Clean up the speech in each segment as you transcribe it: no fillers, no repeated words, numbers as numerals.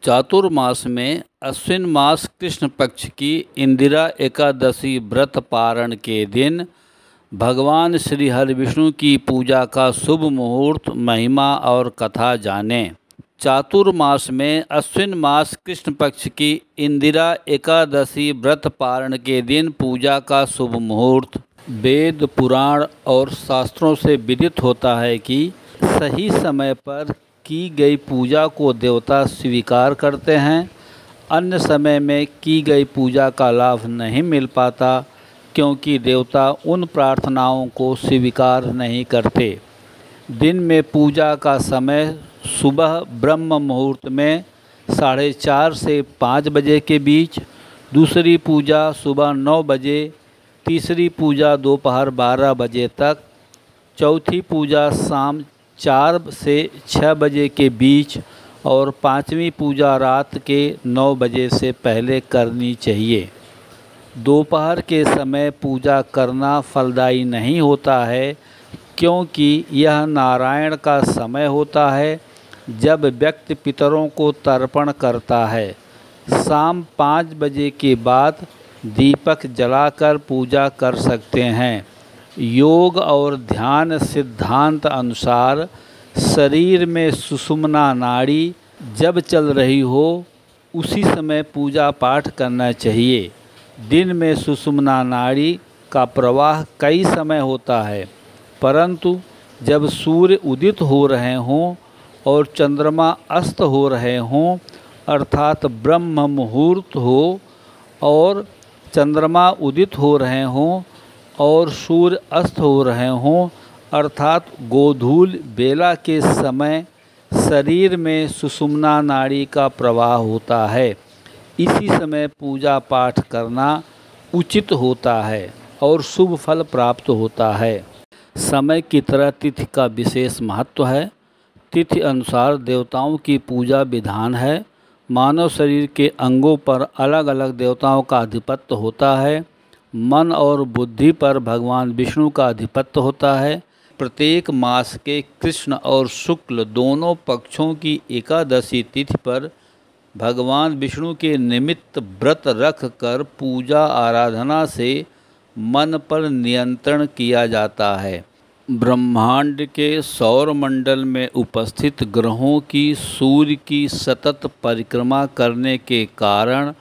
चातुर्मास में अश्विन मास कृष्ण पक्ष की इंदिरा एकादशी व्रत पारण के दिन भगवान श्री हरिविष्णु की पूजा का शुभ मुहूर्त, महिमा और कथा जानें। चातुर्मास में अश्विन मास कृष्ण पक्ष की इंदिरा एकादशी व्रत पारण के दिन पूजा का शुभ मुहूर्त वेद, पुराण और शास्त्रों से विदित होता है कि सही समय पर की गई पूजा को देवता स्वीकार करते हैं। अन्य समय में की गई पूजा का लाभ नहीं मिल पाता, क्योंकि देवता उन प्रार्थनाओं को स्वीकार नहीं करते। दिन में पूजा का समय सुबह ब्रह्म मुहूर्त में 4:30 से 5 बजे के बीच, दूसरी पूजा सुबह 9 बजे, तीसरी पूजा दोपहर 12 बजे तक, चौथी पूजा शाम 4 से 6 बजे के बीच और पांचवी पूजा रात के 9 बजे से पहले करनी चाहिए। दोपहर के समय पूजा करना फलदायी नहीं होता है, क्योंकि यह नारायण का समय होता है जब व्यक्ति पितरों को तर्पण करता है। शाम 5 बजे के बाद दीपक जलाकर पूजा कर सकते हैं। योग और ध्यान सिद्धांत अनुसार शरीर में सुषुम्ना नाड़ी जब चल रही हो उसी समय पूजा पाठ करना चाहिए। दिन में सुषुम्ना नाड़ी का प्रवाह कई समय होता है, परंतु जब सूर्य उदित हो रहे हों और चंद्रमा अस्त हो रहे हों, अर्थात ब्रह्म मुहूर्त हो और चंद्रमा उदित हो रहे हों और सूर्य अस्त हो रहे हों, अर्थात गोधूल बेला के समय शरीर में सुषुम्ना नाड़ी का प्रवाह होता है। इसी समय पूजा पाठ करना उचित होता है और शुभ फल प्राप्त होता है। समय की तरह तिथि का विशेष महत्व है। तिथि अनुसार देवताओं की पूजा विधान है। मानव शरीर के अंगों पर अलग अलग देवताओं का आधिपत्य होता है। मन और बुद्धि पर भगवान विष्णु का आधिपत्य होता है। प्रत्येक मास के कृष्ण और शुक्ल दोनों पक्षों की एकादशी तिथि पर भगवान विष्णु के निमित्त व्रत रख कर पूजा आराधना से मन पर नियंत्रण किया जाता है। ब्रह्मांड के सौरमंडल में उपस्थित ग्रहों की सूर्य की सतत परिक्रमा करने के कारण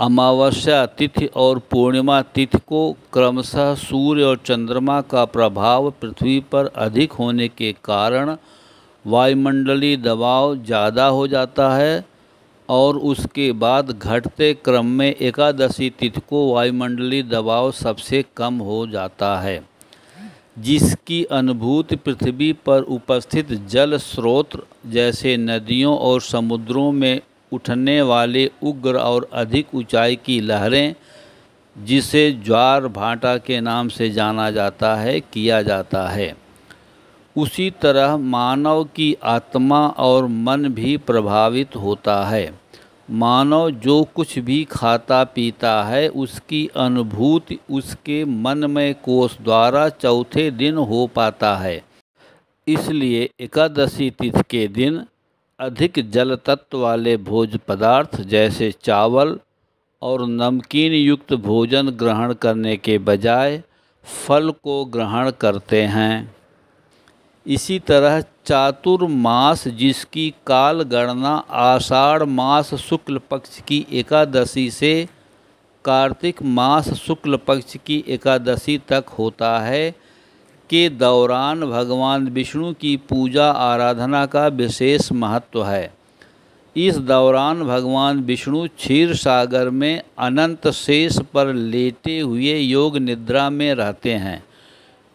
अमावस्या तिथि और पूर्णिमा तिथि को क्रमशः सूर्य और चंद्रमा का प्रभाव पृथ्वी पर अधिक होने के कारण वायुमंडलीय दबाव ज़्यादा हो जाता है और उसके बाद घटते क्रम में एकादशी तिथि को वायुमंडलीय दबाव सबसे कम हो जाता है, जिसकी अनुभूति पृथ्वी पर उपस्थित जल स्रोत जैसे नदियों और समुद्रों में उठने वाले उग्र और अधिक ऊंचाई की लहरें, जिसे ज्वार भाटा के नाम से जाना जाता है, किया जाता है। उसी तरह मानव की आत्मा और मन भी प्रभावित होता है। मानव जो कुछ भी खाता पीता है उसकी अनुभूति उसके मनमय कोश द्वारा चौथे दिन हो पाता है। इसलिए एकादशी तिथि के दिन अधिक जल तत्व वाले भोज्य पदार्थ जैसे चावल और नमकीन युक्त भोजन ग्रहण करने के बजाय फल को ग्रहण करते हैं। इसी तरह चातुर्मास, जिसकी काल गणना आषाढ़ मास शुक्ल पक्ष की एकादशी से कार्तिक मास शुक्ल पक्ष की एकादशी तक होता है, के दौरान भगवान विष्णु की पूजा आराधना का विशेष महत्व है। इस दौरान भगवान विष्णु क्षीर सागर में अनंत शेष पर लेटे हुए योग निद्रा में रहते हैं,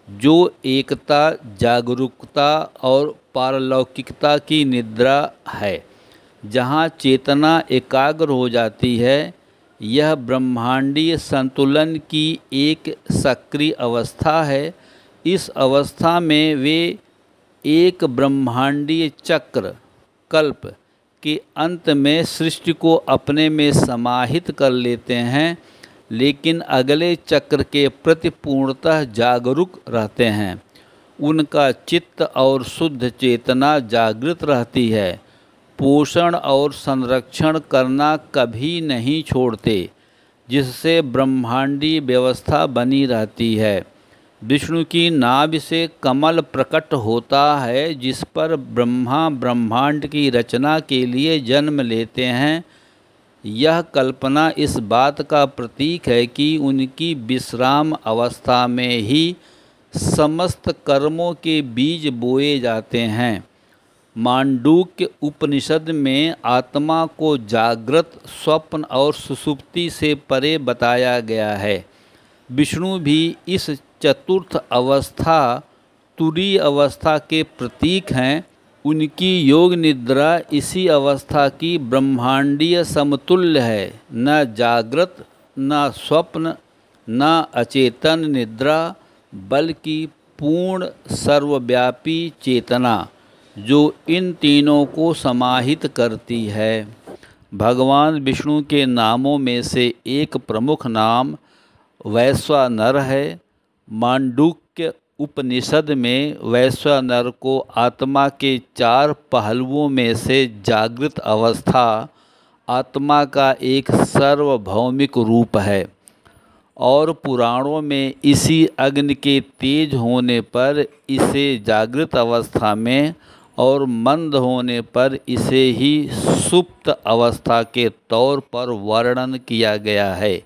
जो एकता, जागरूकता और पारलौकिकता की निद्रा है, जहाँ चेतना एकाग्र हो जाती है। यह ब्रह्मांडीय संतुलन की एक सक्रिय अवस्था है। इस अवस्था में वे एक ब्रह्मांडीय चक्र कल्प के अंत में सृष्टि को अपने में समाहित कर लेते हैं, लेकिन अगले चक्र के प्रति पूर्णतः जागरूक रहते हैं। उनका चित्त और शुद्ध चेतना जागृत रहती है। पोषण और संरक्षण करना कभी नहीं छोड़ते, जिससे ब्रह्मांडीय व्यवस्था बनी रहती है। विष्णु की नाभि से कमल प्रकट होता है, जिस पर ब्रह्मा ब्रह्मांड की रचना के लिए जन्म लेते हैं। यह कल्पना इस बात का प्रतीक है कि उनकी विश्राम अवस्था में ही समस्त कर्मों के बीज बोए जाते हैं। मांडूक्य उपनिषद में आत्मा को जागृत, स्वप्न और सुषुप्ति से परे बताया गया है। विष्णु भी इस चतुर्थ अवस्था, तुरीय अवस्था के प्रतीक हैं। उनकी योग निद्रा इसी अवस्था की ब्रह्मांडीय समतुल्य है। न जागृत, न स्वप्न, न अचेतन निद्रा, बल्कि पूर्ण सर्वव्यापी चेतना, जो इन तीनों को समाहित करती है। भगवान विष्णु के नामों में से एक प्रमुख नाम वैश्वानर है। मांडूक्य उपनिषद में वैश्वानर को आत्मा के 4 पहलुओं में से जागृत अवस्था आत्मा का एक सार्वभौमिक रूप है, और पुराणों में इसी अग्नि के तेज होने पर इसे जागृत अवस्था में और मंद होने पर इसे ही सुप्त अवस्था के तौर पर वर्णन किया गया है।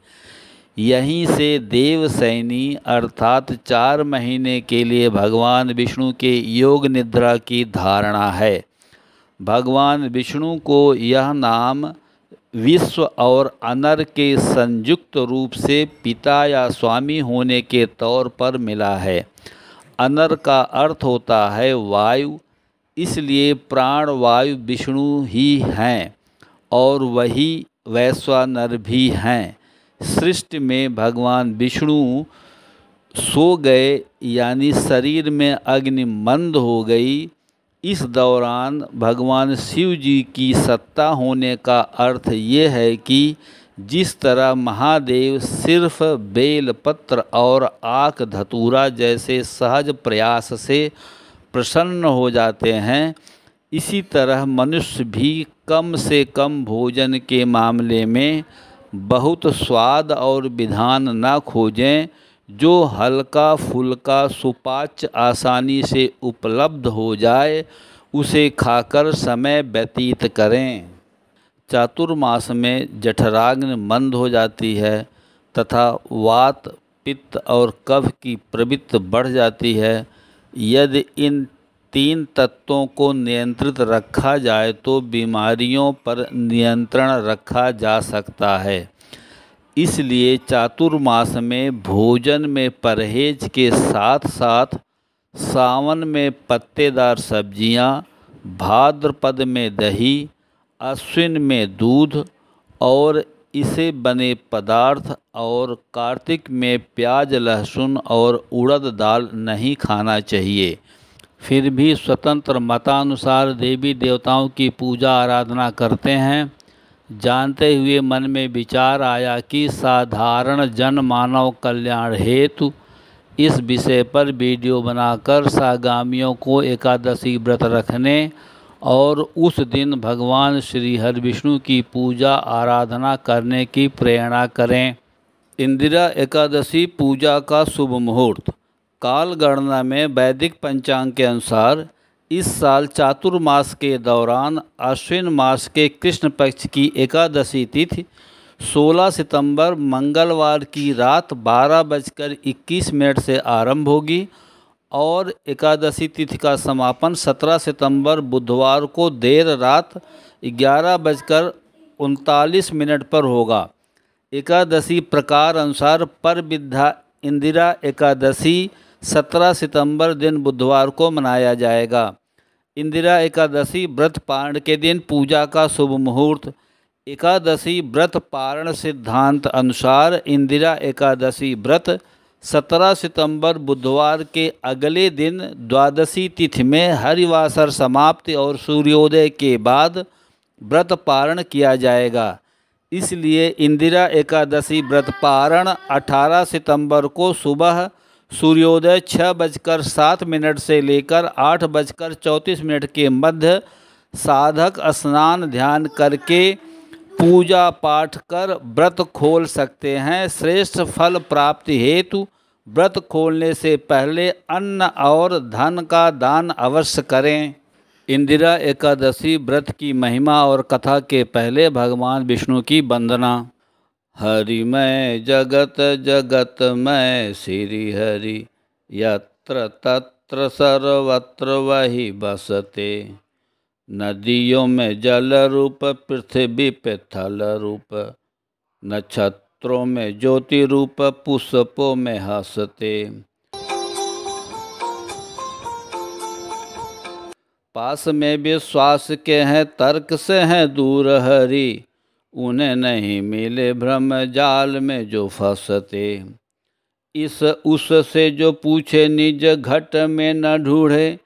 यहीं से देवसैनी अर्थात 4 महीने के लिए भगवान विष्णु के योग निद्रा की धारणा है। भगवान विष्णु को यह नाम विश्व और अनर के संयुक्त रूप से पिता या स्वामी होने के तौर पर मिला है। अनर का अर्थ होता है वायु, इसलिए प्राण वायु विष्णु ही हैं और वही वैश्वानर भी हैं। सृष्टि में भगवान विष्णु सो गए, यानी शरीर में अग्नि मंद हो गई। इस दौरान भगवान शिव जी की सत्ता होने का अर्थ ये है कि जिस तरह महादेव सिर्फ बेलपत्र और आक धतूरा जैसे सहज प्रयास से प्रसन्न हो जाते हैं, इसी तरह मनुष्य भी कम से कम भोजन के मामले में बहुत स्वाद और विधान न खोजें। जो हल्का फुल्का सुपाच्य आसानी से उपलब्ध हो जाए, उसे खाकर समय व्यतीत करें। चातुर्मास में जठराग्नि मंद हो जाती है तथा वात, पित्त और कफ की प्रवृत्ति बढ़ जाती है। यदि इन 3 तत्वों को नियंत्रित रखा जाए तो बीमारियों पर नियंत्रण रखा जा सकता है। इसलिए चातुर्मास में भोजन में परहेज के साथ साथ सावन में पत्तेदार सब्जियां, भाद्रपद में दही, अश्विन में दूध और इसे बने पदार्थ और कार्तिक में प्याज, लहसुन और उड़द दाल नहीं खाना चाहिए। फिर भी स्वतंत्र मतानुसार देवी देवताओं की पूजा आराधना करते हैं। जानते हुए मन में विचार आया कि साधारण जन मानव कल्याण हेतु इस विषय पर वीडियो बनाकर सागामियों को एकादशी व्रत रखने और उस दिन भगवान श्री हरि विष्णु की पूजा आराधना करने की प्रेरणा करें। इंदिरा एकादशी पूजा का शुभ मुहूर्त। काल गणना में वैदिक पंचांग के अनुसार इस साल चातुर्मास के दौरान अश्विन मास के कृष्ण पक्ष की एकादशी तिथि 16 सितंबर मंगलवार की रात 12:21 से आरंभ होगी और एकादशी तिथि का समापन 17 सितंबर बुधवार को देर रात 11:39 पर होगा। एकादशी प्रकार अनुसार परविद्या इंदिरा एकादशी 17 सितंबर दिन बुधवार को मनाया जाएगा। इंदिरा एकादशी व्रत पारण के दिन पूजा का शुभ मुहूर्त। एकादशी व्रत पारण सिद्धांत अनुसार इंदिरा एकादशी व्रत 17 सितंबर बुधवार के अगले दिन द्वादशी तिथि में हरिवासर समाप्ति और सूर्योदय के बाद व्रत पारण किया जाएगा। इसलिए इंदिरा एकादशी व्रत पारण 18 सितंबर को सुबह सूर्योदय 6:07 से लेकर 8:34 के मध्य साधक स्नान ध्यान करके पूजा पाठ कर व्रत खोल सकते हैं। श्रेष्ठ फल प्राप्ति हेतु व्रत खोलने से पहले अन्न और धन का दान अवश्य करें। इंदिरा एकादशी व्रत की महिमा और कथा के पहले भगवान विष्णु की वंदना। हरिमय जगत जगत मय श्री हरि, यत्र तत्र सर्वत्र वही बसते। नदियों में जल रूप, पृथ्वी पे थल रूप, नक्षत्रों में ज्योति रूप, पुष्पों में हंसते। पास में विश्वास के हैं, तर्क से हैं दूर हरि, उन्हें नहीं मिले भ्रम जाल में जो फंसते। इस उस से जो पूछे निज घट में न ढूंढे,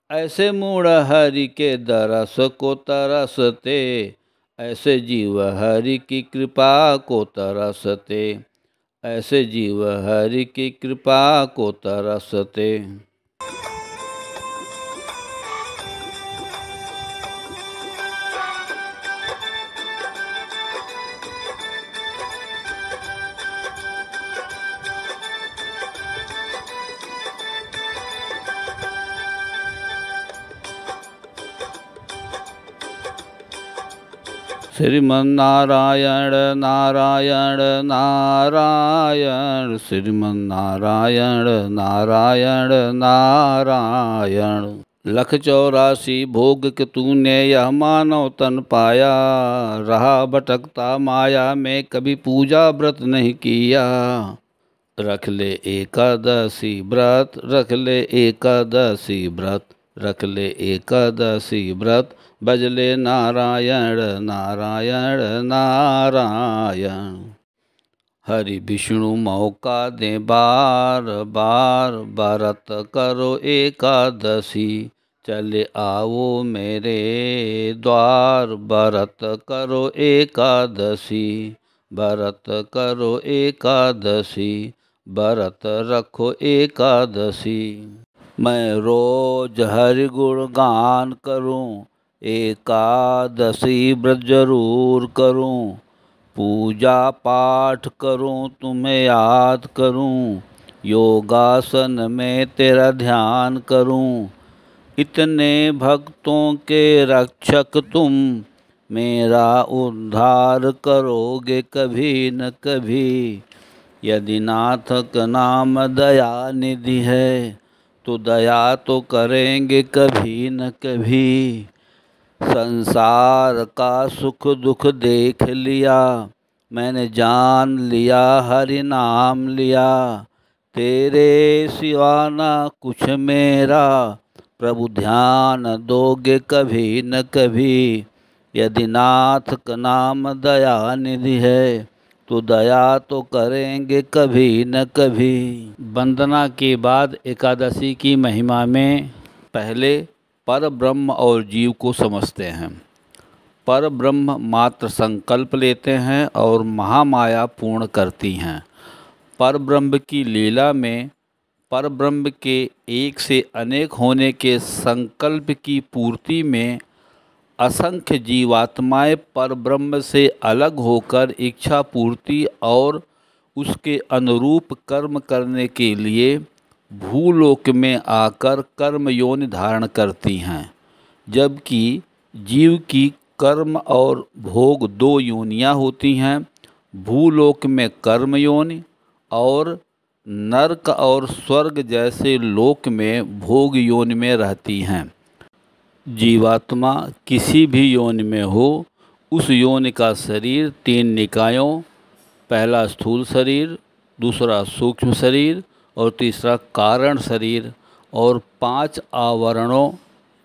ऐसे मूढ़ हरि के दरस को तरसते। ऐसे जीव हरि की कृपा को तरसते, ऐसे जीव हरि की कृपा को तरसते। श्रीमन्नारायण नारायण नारायण, श्रीमन्नारायण नारायण नारायण। 184 भोग के तूने यह मानव तन पाया, रहा भटकता माया में कभी पूजा व्रत नहीं किया। रख ले एकादशी व्रत, रख ले एकादशी व्रत, रख ले एकादशी व्रत, भजले नारायण नारायण नारायण। हरि विष्णु मौका दे बार बार, व्रत करो एकादशी, चले आओ मेरे द्वार। व्रत करो एकादशी, व्रत करो एकादशी, व्रत रखो एकादशी। मैं रोज हरि गुण गान करूं, एकादशी व्रत जरूर करूं। पूजा पाठ करूं, तुम्हें याद करूं, योगासन में तेरा ध्यान करूं। इतने भक्तों के रक्षक तुम, मेरा उद्धार करोगे कभी न कभी। यदि नाथ का नाम दया निधि है, तो दया तो करेंगे कभी न कभी। संसार का सुख दुख देख लिया, मैंने जान लिया हरि नाम लिया। तेरे सिवा ना कुछ मेरा, प्रभु ध्यान दोगे कभी न कभी। यदि नाथ का नाम दया निधि है, तो दया तो करेंगे कभी न कभी। वंदना के बाद एकादशी की महिमा में पहले पर ब्रह्म और जीव को समझते हैं। पर ब्रह्म मात्र संकल्प लेते हैं और महामाया पूर्ण करती हैं। पर ब्रह्म की लीला में पर ब्रह्म के एक से अनेक होने के संकल्प की पूर्ति में असंख्य जीवात्माएं पर ब्रह्म से अलग होकर इच्छा पूर्ति और उसके अनुरूप कर्म करने के लिए भूलोक में आकर कर्म योनि धारण करती हैं। जबकि जीव की कर्म और भोग 2 योनियाँ होती हैं, भूलोक में कर्म योनि और नरक और स्वर्ग जैसे लोक में भोग योनि में रहती हैं। जीवात्मा किसी भी योनि में हो, उस योनि का शरीर 3 निकायों, पहला स्थूल शरीर, दूसरा सूक्ष्म शरीर और तीसरा कारण शरीर और 5 आवरणों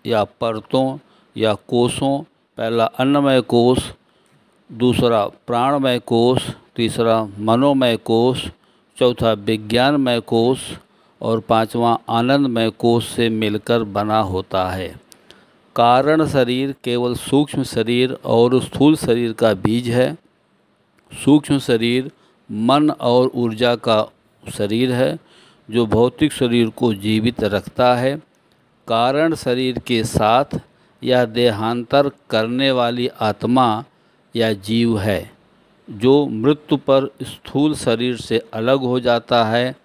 या परतों या कोषों, पहला अन्नमय कोष, दूसरा प्राणमय कोष, तीसरा मनोमय कोष, चौथा विज्ञानमय कोष और 5वां आनंदमय कोष से मिलकर बना होता है। कारण शरीर केवल सूक्ष्म शरीर और स्थूल शरीर का बीज है। सूक्ष्म शरीर मन और ऊर्जा का शरीर है जो भौतिक शरीर को जीवित रखता है। कारण शरीर के साथ यह देहांतर करने वाली आत्मा या जीव है जो मृत्यु पर स्थूल शरीर से अलग हो जाता है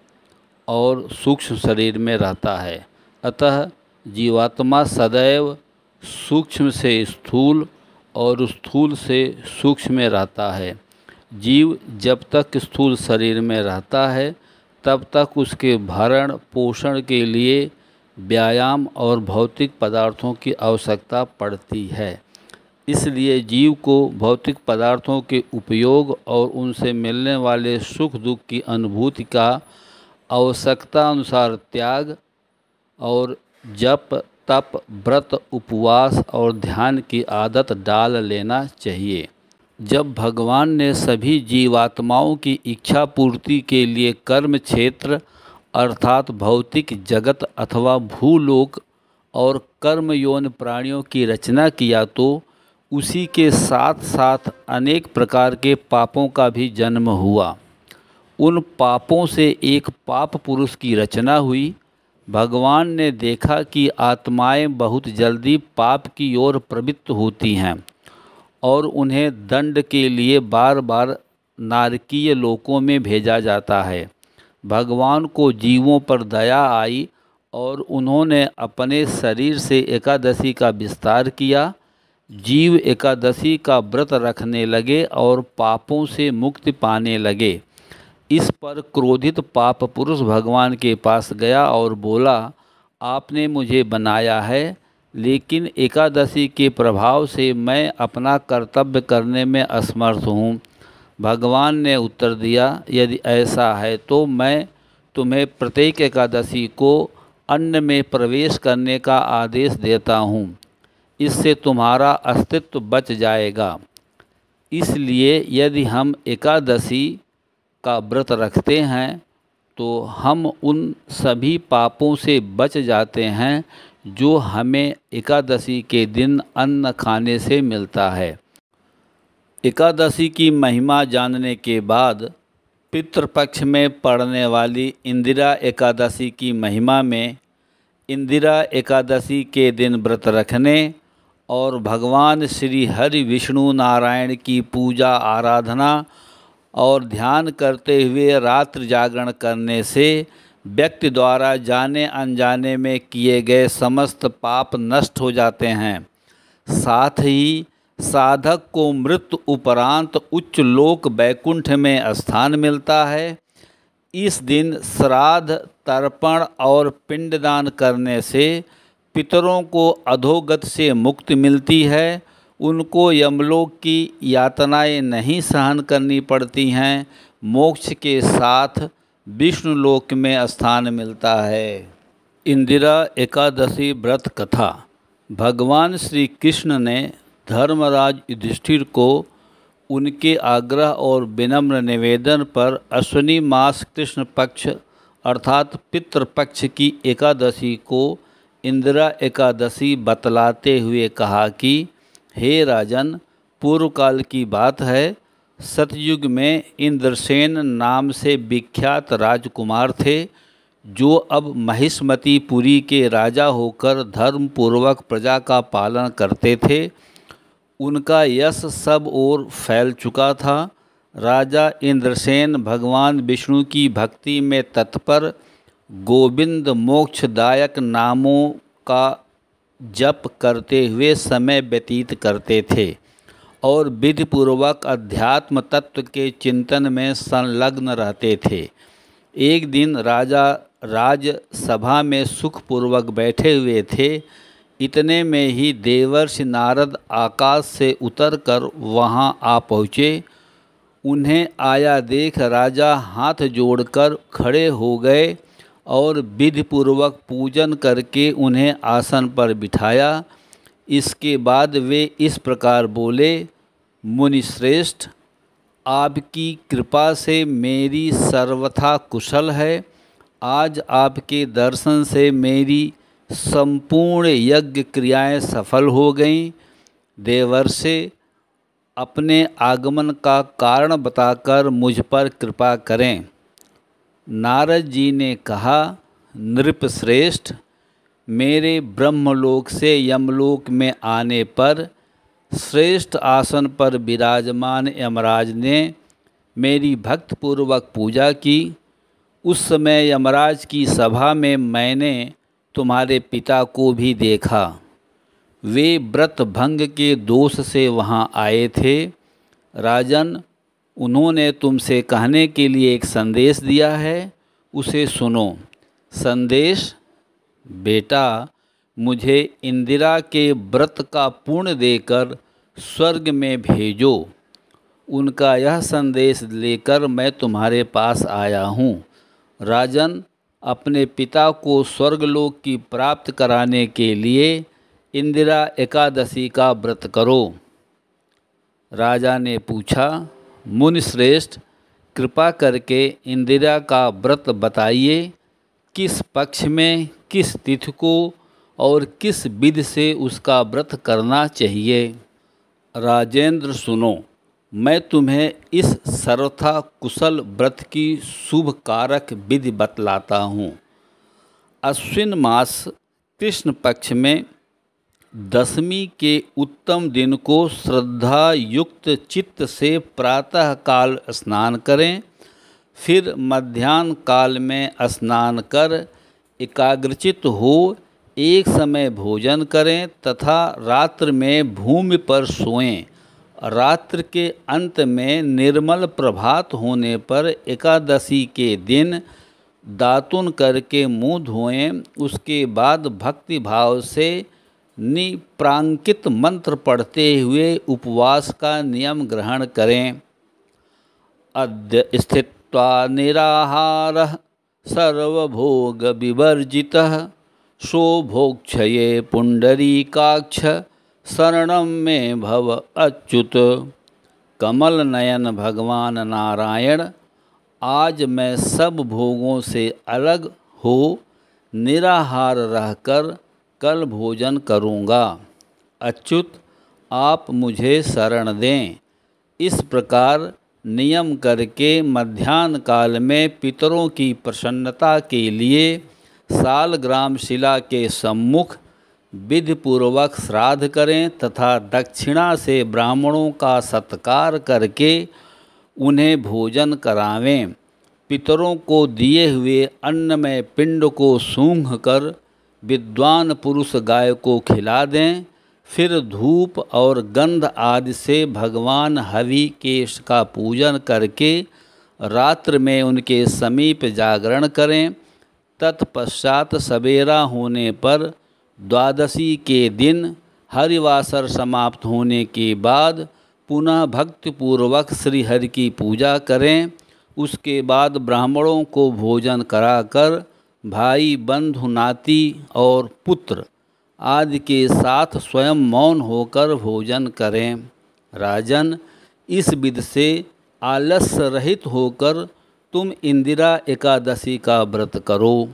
और सूक्ष्म शरीर में रहता है। अतः जीवात्मा सदैव सूक्ष्म से स्थूल और स्थूल से सूक्ष्म में रहता है। जीव जब तक स्थूल शरीर में रहता है तब तक उसके भरण पोषण के लिए व्यायाम और भौतिक पदार्थों की आवश्यकता पड़ती है। इसलिए जीव को भौतिक पदार्थों के उपयोग और उनसे मिलने वाले सुख दुख की अनुभूति का आवश्यकता अनुसार त्याग और जप तप व्रत उपवास और ध्यान की आदत डाल लेना चाहिए। जब भगवान ने सभी जीवात्माओं की इच्छा पूर्ति के लिए कर्म क्षेत्र अर्थात भौतिक जगत अथवा भूलोक और कर्म यौन प्राणियों की रचना किया तो उसी के साथ साथ अनेक प्रकार के पापों का भी जन्म हुआ। उन पापों से एक पाप पुरुष की रचना हुई। भगवान ने देखा कि आत्माएं बहुत जल्दी पाप की ओर प्रवृत्त होती हैं और उन्हें दंड के लिए बार बार नारकीय लोकों में भेजा जाता है। भगवान को जीवों पर दया आई और उन्होंने अपने शरीर से एकादशी का विस्तार किया। जीव एकादशी का व्रत रखने लगे और पापों से मुक्ति पाने लगे। इस पर क्रोधित पाप पुरुष भगवान के पास गया और बोला, आपने मुझे बनाया है, लेकिन एकादशी के प्रभाव से मैं अपना कर्तव्य करने में असमर्थ हूँ। भगवान ने उत्तर दिया, यदि ऐसा है तो मैं तुम्हें प्रत्येक एकादशी को अन्न में प्रवेश करने का आदेश देता हूँ। इससे तुम्हारा अस्तित्व बच जाएगा। इसलिए यदि हम एकादशी का व्रत रखते हैं तो हम उन सभी पापों से बच जाते हैं जो हमें एकादशी के दिन अन्न खाने से मिलता है। एकादशी की महिमा जानने के बाद पितृपक्ष में पड़ने वाली इंदिरा एकादशी की महिमा में इंदिरा एकादशी के दिन व्रत रखने और भगवान श्री हरि विष्णु नारायण की पूजा आराधना और ध्यान करते हुए रात्रि जागरण करने से व्यक्ति द्वारा जाने अनजाने में किए गए समस्त पाप नष्ट हो जाते हैं। साथ ही साधक को मृत्यु उपरांत उच्च लोक वैकुंठ में स्थान मिलता है। इस दिन श्राद्ध तर्पण और पिंडदान करने से पितरों को अधोगति से मुक्ति मिलती है। उनको यमलोक की यातनाएं नहीं सहन करनी पड़ती हैं। मोक्ष के साथ विष्णु लोक में स्थान मिलता है। इंदिरा एकादशी व्रत कथा। भगवान श्री कृष्ण ने धर्मराज युधिष्ठिर को उनके आग्रह और विनम्र निवेदन पर अश्विनी मास कृष्ण पक्ष अर्थात पितृपक्ष की एकादशी को इंदिरा एकादशी बतलाते हुए कहा कि हे राजन, पूर्व काल की बात है, सतयुग में इंद्रसेन नाम से विख्यात राजकुमार थे जो अब महिष्मतीपुरी के राजा होकर धर्मपूर्वक प्रजा का पालन करते थे। उनका यश सब ओर फैल चुका था। राजा इंद्रसेन भगवान विष्णु की भक्ति में तत्पर गोविंद मोक्षदायक नामों का जप करते हुए समय व्यतीत करते थे और विधिपूर्वक अध्यात्म तत्व के चिंतन में संलग्न रहते थे। एक दिन राजा राजसभा में सुखपूर्वक बैठे हुए थे। इतने में ही देवर्षि नारद आकाश से उतरकर वहां आ पहुँचे। उन्हें आया देख राजा हाथ जोड़कर खड़े हो गए और विधिपूर्वक पूजन करके उन्हें आसन पर बिठाया। इसके बाद वे इस प्रकार बोले, मुनिश्रेष्ठ, आपकी कृपा से मेरी सर्वथा कुशल है। आज आपके दर्शन से मेरी संपूर्ण यज्ञ क्रियाएं सफल हो गईं। देवर्षि, अपने आगमन का कारण बताकर मुझ पर कृपा करें। नारद जी ने कहा, नृपश्रेष्ठ, मेरे ब्रह्मलोक से यमलोक में आने पर श्रेष्ठ आसन पर विराजमान यमराज ने मेरी भक्तपूर्वक पूजा की। उस समय यमराज की सभा में मैंने तुम्हारे पिता को भी देखा। वे व्रत भंग के दोष से वहाँ आए थे। राजन, उन्होंने तुमसे कहने के लिए एक संदेश दिया है, उसे सुनो। संदेश: बेटा, मुझे इंदिरा के व्रत का पुण्य देकर स्वर्ग में भेजो। उनका यह संदेश लेकर मैं तुम्हारे पास आया हूँ। राजन, अपने पिता को स्वर्गलोक की प्राप्त कराने के लिए इंदिरा एकादशी का व्रत करो। राजा ने पूछा, मुनिश्रेष्ठ, कृपा करके इंदिरा का व्रत बताइए। किस पक्ष में, किस तिथि को और किस विधि से उसका व्रत करना चाहिए? राजेंद्र, सुनो, मैं तुम्हें इस सर्वथा कुशल व्रत की शुभ कारक विधि बतलाता हूँ। अश्विन मास कृष्ण पक्ष में दशमी के उत्तम दिन को श्रद्धा युक्त चित्त से प्रातः काल स्नान करें। फिर मध्याह्न काल में स्नान कर एकाग्रचित्त हो एक समय भोजन करें तथा रात्र में भूमि पर सोएं। रात्र के अंत में निर्मल प्रभात होने पर एकादशी के दिन दातुन करके मुँह धोएं। उसके बाद भक्ति भाव से निप्रांकित मंत्र पढ़ते हुए उपवास का नियम ग्रहण करें। अद्य स्थित्वा निराहारः सर्वभोग विवर्जितः शोभोक्षये पुंडरीकाक्ष शरणं मे भव अच्युत। कमल नयन भगवान नारायण, आज मैं सब भोगों से अलग हो निराहार रहकर कल भोजन करूँगा। अच्युत, आप मुझे शरण दें। इस प्रकार नियम करके मध्याह्न काल में पितरों की प्रसन्नता के लिए सालग्राम शिला के सम्मुख विधिपूर्वक श्राद्ध करें तथा दक्षिणा से ब्राह्मणों का सत्कार करके उन्हें भोजन करावें। पितरों को दिए हुए अन्नमय पिंड को सूंघ कर विद्वान पुरुष गाय को खिला दें। फिर धूप और गंध आदि से भगवान हविकेश का पूजन करके रात्र में उनके समीप जागरण करें। तत्पश्चात सवेरा होने पर द्वादशी के दिन हरिवासर समाप्त होने के बाद पुनः भक्तिपूर्वक श्री हरि की पूजा करें। उसके बाद ब्राह्मणों को भोजन कराकर भाई, बंधु, नाती और पुत्र आदि के साथ स्वयं मौन होकर भोजन करें। राजन, इस विधि से आलस्य रहित होकर तुम इंदिरा एकादशी का व्रत करो।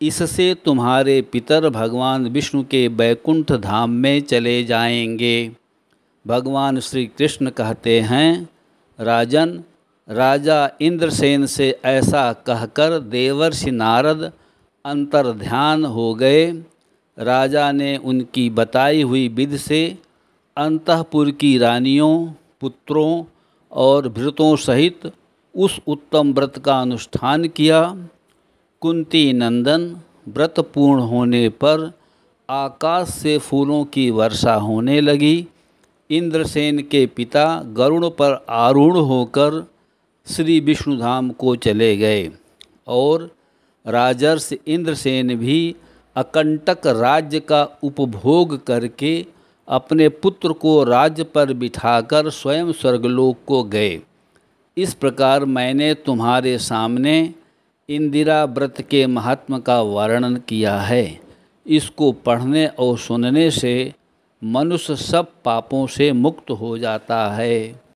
इससे तुम्हारे पितर भगवान विष्णु के बैकुंठ धाम में चले जाएंगे। भगवान श्री कृष्ण कहते हैं, राजन, राजा इंद्रसेन से ऐसा कहकर देवर्षि नारद अंतर्ध्यान हो गए। राजा ने उनकी बताई हुई विधि से अंतःपुर की रानियों, पुत्रों और भृतों सहित उस उत्तम व्रत का अनुष्ठान किया। कुंती नंदन, व्रत पूर्ण होने पर आकाश से फूलों की वर्षा होने लगी। इंद्रसेन के पिता गरुड़ पर आरूढ़ होकर श्री विष्णुधाम को चले गए और राजर्षि इंद्रसेन भी अकंटक राज्य का उपभोग करके अपने पुत्र को राज्य पर बिठाकर स्वयं स्वर्गलोक को गए। इस प्रकार मैंने तुम्हारे सामने इंदिरा व्रत के महात्म का वर्णन किया है। इसको पढ़ने और सुनने से मनुष्य सब पापों से मुक्त हो जाता है।